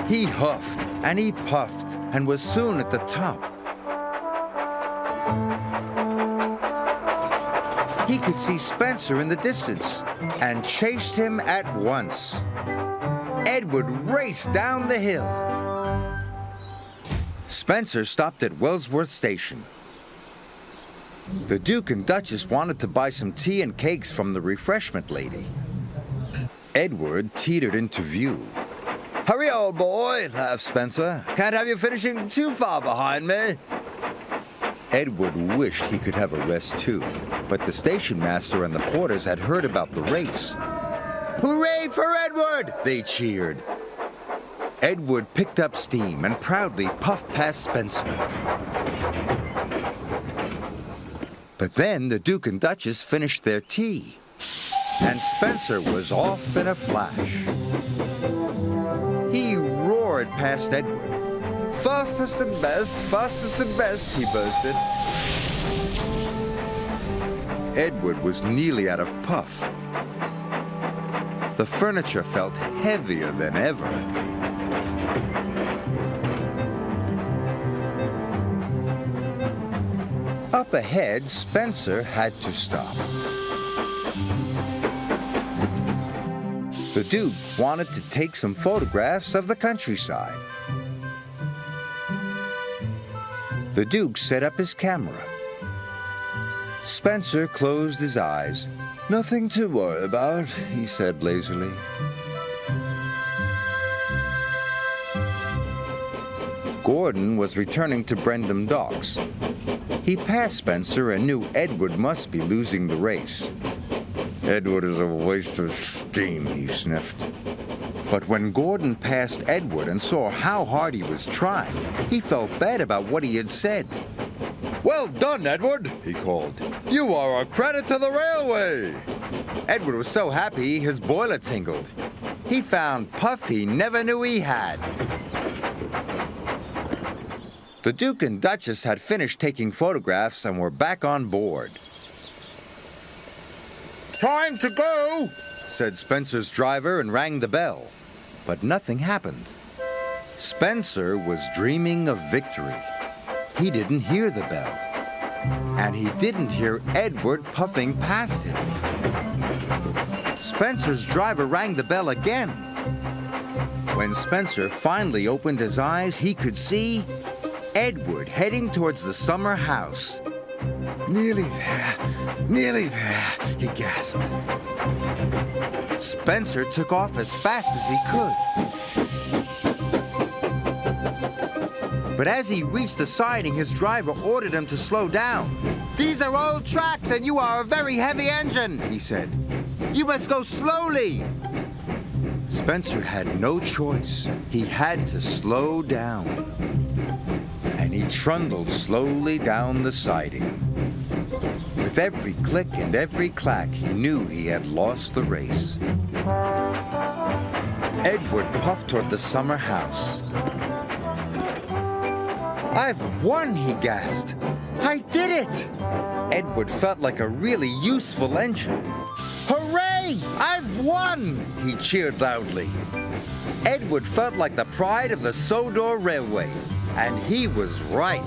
He huffed and he puffed and was soon at the top. He could see Spencer in the distance and chased him at once. Edward raced down the hill. Spencer stopped at Wellsworth Station. The Duke and Duchess wanted to buy some tea and cakes from the refreshment lady. Edward teetered into view. "Hurry, old boy," laughed Spencer. "Can't have you finishing too far behind me." Edward wished he could have a rest too, but the station master and the porters had heard about the race. "Hooray for Edward!" they cheered. Edward picked up steam and proudly puffed past Spencer. But then the Duke and Duchess finished their tea, and Spencer was off in a flash. He roared past Edward. Fastest and best, he boasted. Edward was nearly out of puff. The furniture felt heavier than ever. Up ahead, Spencer had to stop. The Duke wanted to take some photographs of the countryside. The Duke set up his camera. Spencer closed his eyes. "Nothing to worry about," he said lazily. Gordon was returning to Brendam Docks. He passed Spencer and knew Edward must be losing the race. "Edward is a waste of steam," he sniffed. But when Gordon passed Edward and saw how hard he was trying, he felt bad about what he had said. "Well done, Edward," he called. "You are a credit to the railway." Edward was so happy his boiler tingled. He found puff he never knew he had. The Duke and Duchess had finished taking photographs and were back on board. "Time to go," said Spencer's driver and rang the bell. But nothing happened. Spencer was dreaming of victory. He didn't hear the bell. And he didn't hear Edward puffing past him. Spencer's driver rang the bell again. When Spencer finally opened his eyes, he could see Edward heading towards the summer house. Nearly there, he gasped. Spencer took off as fast as he could. But as he reached the siding, his driver ordered him to slow down. "These are old tracks and you are a very heavy engine," he said. "You must go slowly." Spencer had no choice. He had to slow down. And he trundled slowly down the siding. With every click and every clack, he knew he had lost the race. Edward puffed toward the summer house. "I've won," he gasped. "I did it!" Edward felt like a really useful engine. "Hooray! I've won!" he cheered loudly. Edward felt like the pride of the Sodor Railway, and he was right.